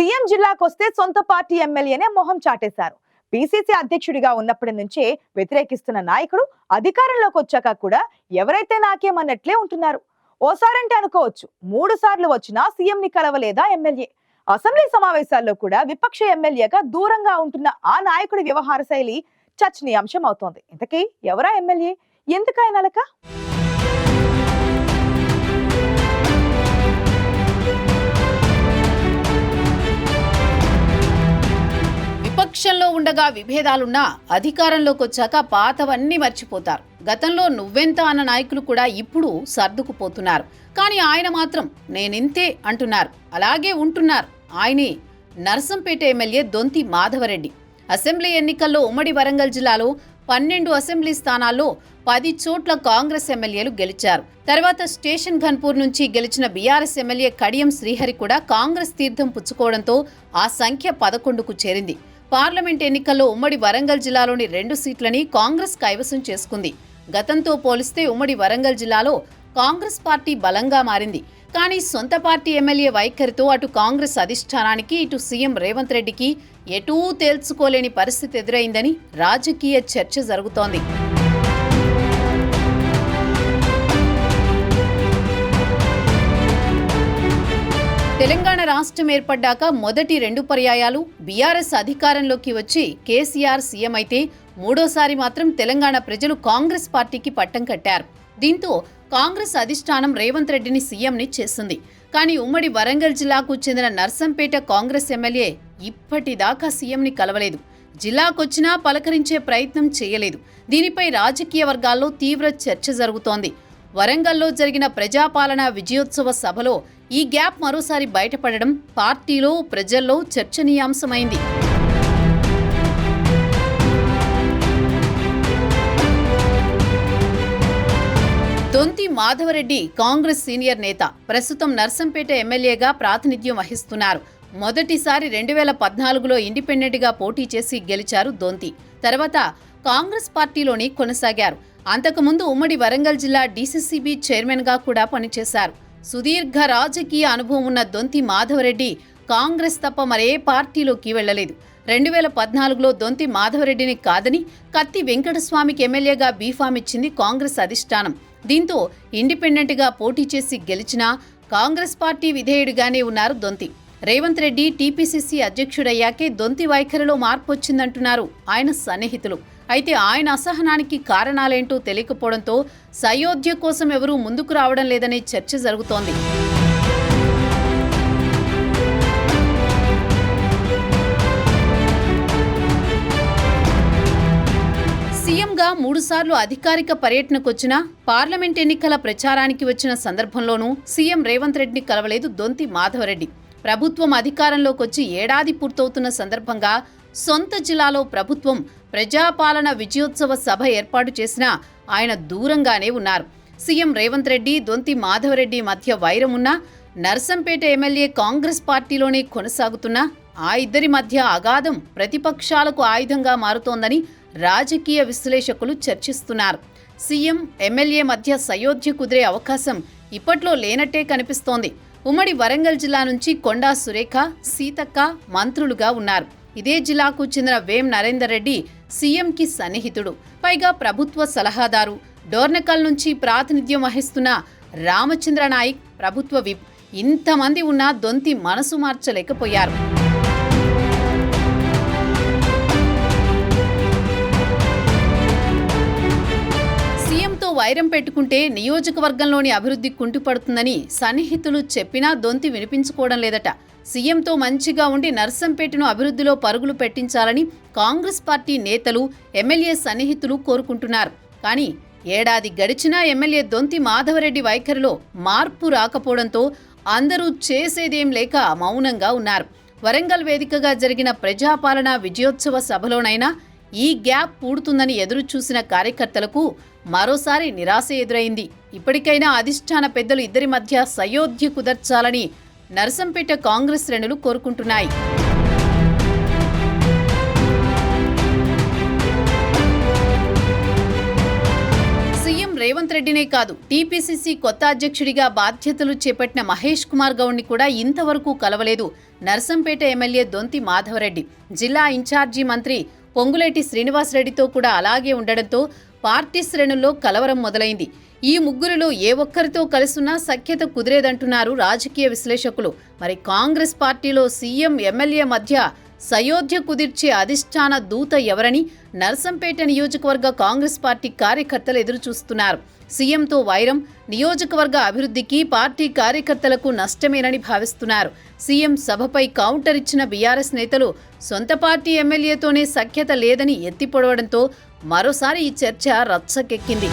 CM జిల్లాకొస్తే సొంత party ఎమ్మెల్యేనే మొహం చాటేశారు. PCC అధ్యక్షుడిగా ఉన్నప్పటి నుంచే వ్యతిరేకిస్తున్న నాయకుడు అధికారంలోకి వచ్చాక కూడా ఎవరైతే నాకేమన్నట్లే ఉంటున్నారు. ఓసారంటే అనుకోవచ్చు, 3 సార్లు వచ్చినా సీఎం ని కలవలేదా ఎమ్మెల్యే. అసెంబ్లీ సమావేశాల్లో కూడా విపక్ష ఎమ్మెల్యేగా దూరంగా ఉంటున్న ఆ నాయకుడి వ్యవహార శైలి చర్చనీయాంశం అవుతోంది. ఇంతకీ ఎవరా ఎమ్మెల్యే, ఎందుకైనలక? విపక్షంలో ఉండగా విభేదాలున్నా అధికారంలోకి వచ్చాక పాతవన్నీ మర్చిపోతారు. గతంలో నువ్వెంత అన్న నాయకులు కూడా ఇప్పుడు సర్దుకుపోతున్నారు. కానీ ఆయన మాత్రం నేనింతే అంటున్నారు, అలాగే ఉంటున్నారు. ఆయనే నర్సంపేట ఎమ్మెల్యే దొంతి మాధవరెడ్డి. అసెంబ్లీ ఎన్నికల్లో ఉమ్మడి వరంగల్ జిల్లాలో 12 అసెంబ్లీ స్థానాల్లో 10 చోట్ల కాంగ్రెస్ ఎమ్మెల్యేలు గెలిచారు. తర్వాత స్టేషన్ ఘన్పూర్ నుంచి గెలిచిన బీఆర్ఎస్ ఎమ్మెల్యే కడియం శ్రీహరి కూడా కాంగ్రెస్ తీర్థం పుచ్చుకోవడంతో ఆ సంఖ్య 11కు చేరింది. పార్లమెంట్ ఎన్నికల్లో ఉమ్మడి వరంగల్ జిల్లాలోని 2 సీట్లని కాంగ్రెస్ కైవసం చేసుకుంది. గతంతో పోలిస్తే ఉమ్మడి వరంగల్ జిల్లాలో కాంగ్రెస్ పార్టీ బలంగా మారింది. కానీ సొంత పార్టీ ఎమ్మెల్యే వైఖరితో అటు కాంగ్రెస్ అధిష్టానానికి, ఇటు సీఎం రేవంత్ రెడ్డికి ఎటూ తేల్చుకోలేని పరిస్థితి ఎదురైందని రాజకీయ చర్చ జరుగుతోంది. తెలంగాణ రాష్ట్రం ఏర్పడ్డాక మొదటి 2 పర్యాయాలు బీఆర్ఎస్ అధికారంలోకి వచ్చి కేసీఆర్ సీఎం అయితే, మూడోసారి మాత్రం తెలంగాణ ప్రజలు కాంగ్రెస్ పార్టీకి పట్టం కట్టారు. దీంతో కాంగ్రెస్ అధిష్టానం రేవంత్ రెడ్డిని సీఎంని చేసింది. కానీ ఉమ్మడి వరంగల్ జిల్లాకు చెందిన నర్సంపేట కాంగ్రెస్ ఎమ్మెల్యే ఇప్పటిదాకా సీఎంని కలవలేదు. జిల్లాకొచ్చినా పలకరించే ప్రయత్నం చేయలేదు. దీనిపై రాజకీయ వర్గాల్లో తీవ్ర చర్చ జరుగుతోంది. వరంగల్లో జరిగిన ప్రజాపాలన విజయోత్సవ సభలో ఈ గ్యాప్ మరోసారి బయటపడడం పార్టీలో, ప్రజల్లో చర్చనీయాంశమైంది. దొంతి మాధవరెడ్డి కాంగ్రెస్ సీనియర్ నేత. ప్రస్తుతం నర్సంపేట ఎమ్మెల్యేగా ప్రాతినిధ్యం వహిస్తున్నారు. మొదటిసారి 2014లో ఇండిపెండెంట్గా పోటీ చేసి గెలిచారు దొంతి. తర్వాత కాంగ్రెస్ పార్టీలోని కొనసాగారు. అంతకుముందు ఉమ్మడి వరంగల్ జిల్లా డీసీసీబీ చైర్మన్గా కూడా పనిచేశారు. సుదీర్ఘ రాజకీయ అనుభవం ఉన్న దొంతి మాధవరెడ్డి కాంగ్రెస్ తప్ప మరే పార్టీలోకి వెళ్లలేదు. 2014లో దొంతి మాధవరెడ్డిని కాదని కత్తి వెంకటస్వామికి ఎమ్మెల్యేగా బీఫామ్ ఇచ్చింది కాంగ్రెస్ అధిష్టానం. దీంతో ఇండిపెండెంట్గా పోటీ చేసి గెలిచినా కాంగ్రెస్ పార్టీ విధేయుడిగానే ఉన్నారు దొంతి. రేవంత్ రెడ్డి టీపీసీసీ అధ్యక్షుడయ్యాకే దొంతి వైఖరిలో మార్పు వచ్చిందంటున్నారు ఆయన సన్నిహితులు. అయితే ఆయన అసహనానికి కారణాలేంటో తెలియకపోవడంతో సయోధ్య కోసం ఎవరూ ముందుకు రావడం లేదనే చర్చ జరుగుతోంది. సీఎంగా 3 సార్లు అధికారిక పర్యటనకొచ్చినా, పార్లమెంట్ ఎన్నికల ప్రచారానికి వచ్చిన సందర్భంలోనూ సీఎం రేవంత్ రెడ్డిని కలవలేదు దొంతి మాధవరెడ్డి. ప్రభుత్వం అధికారంలోకొచ్చి ఏడాది పూర్తవుతున్న సందర్భంగా సొంత జిల్లాలో ప్రభుత్వం ప్రజాపాలన విజయోత్సవ సభ ఏర్పాటు చేసినా ఆయన దూరంగానే ఉన్నారు. సీఎం రేవంత్ రెడ్డి, దొంతి మాధవరెడ్డి మధ్య వైరం ఉన్నా, నర్సంపేట ఎమ్మెల్యే కాంగ్రెస్ పార్టీలోనే కొనసాగుతున్నా ఆ ఇద్దరి మధ్య అగాధం ప్రతిపక్షాలకు ఆయుధంగా మారుతోందని రాజకీయ విశ్లేషకులు చర్చిస్తున్నారు. సీఎం, ఎమ్మెల్యే మధ్య సయోధ్య కుదిరే అవకాశం ఇప్పట్లో లేనట్టే కనిపిస్తోంది. ఉమ్మడి వరంగల్ జిల్లా నుంచి కొండా సురేఖ, సీతక్క మంత్రులుగా ఉన్నారు. ఇదే జిల్లాకు చెందిన వేం నరేందర్ రెడ్డి సీఎంకి సన్నిహితుడు. పైగా ప్రభుత్వ సలహాదారు. డోర్నకల్ నుంచి ప్రాతినిధ్యం వహిస్తున్న రామచంద్ర నాయక్ ప్రభుత్వ విప్. ఇంతమంది ఉన్నా దొంతి మనసు మార్చలేకపోయారు. సీఎంతో వైరం పెట్టుకుంటే నియోజకవర్గంలోని అభివృద్ధి కుంటుపడుతుందని సన్నిహితులు చెప్పినా దొంతి వినిపించుకోవడం లేదట. సీఎంతో మంచిగా ఉండి నర్సంపేటను అభివృద్ధిలో పరుగులు పెట్టించాలని కాంగ్రెస్ పార్టీ నేతలు, ఎమ్మెల్యే సన్నిహితులు కోరుకుంటున్నారు. కానీ ఏడాది గడిచినా ఎమ్మెల్యే దొంతి మాధవరెడ్డి వైఖరిలో మార్పు రాకపోవడంతో అందరూ చేసేదేం లేక మౌనంగా ఉన్నారు. వరంగల్ వేదికగా జరిగిన ప్రజాపాలన విజయోత్సవ సభలోనైనా ఈ గ్యాప్ పూడుతుందని ఎదురు చూసిన కార్యకర్తలకు మరోసారి నిరాశ ఎదురైంది. ఇప్పటికైనా అధిష్టాన పెద్దలు ఇద్దరి మధ్య సయోధ్య కుదర్చాలని నర్సంపేట కాంగ్రెస్ శ్రేణులు కోరుకుంటున్నాయి. సీఎం రేవంత్ రెడ్డినే కాదు, టీపీసీసీ కొత్త అధ్యక్షుడిగా బాధ్యతలు చేపట్టిన మహేష్ కుమార్ గౌడ్ని కూడా ఇంతవరకు కలవలేదు నర్సంపేట ఎమ్మెల్యే దొంతి మాధవరెడ్డి. జిల్లా ఇన్ఛార్జి మంత్రి పొంగులేటి శ్రీనివాసరెడ్డితో కూడా అలాగే ఉండడంతో పార్టీ శ్రేణుల్లో కలవరం మొదలైంది. ఈ ముగ్గురిలో ఏ ఒక్కరితో కలిసున్నా సఖ్యత కుదిరేదంటున్నారు రాజకీయ విశ్లేషకులు. మరి కాంగ్రెస్ పార్టీలో సీఎం ఎమ్మెల్యే మధ్య సయోధ్య కుదిర్చే అధిష్టాన దూత ఎవరని నర్సంపేట నియోజకవర్గ కాంగ్రెస్ పార్టీ కార్యకర్తలు ఎదురుచూస్తున్నారు. సీఎంతో వైరం నియోజకవర్గ అభివృద్ధికి, పార్టీ కార్యకర్తలకు నష్టమేనని భావిస్తున్నారు. సీఎం సభపై కౌంటర్ ఇచ్చిన బీఆర్ఎస్ నేతలు సొంత పార్టీ ఎమ్మెల్యేతోనే సఖ్యత లేదని ఎత్తిపొడవడంతో మరోసారి ఈ చర్చ రచ్చకెక్కింది.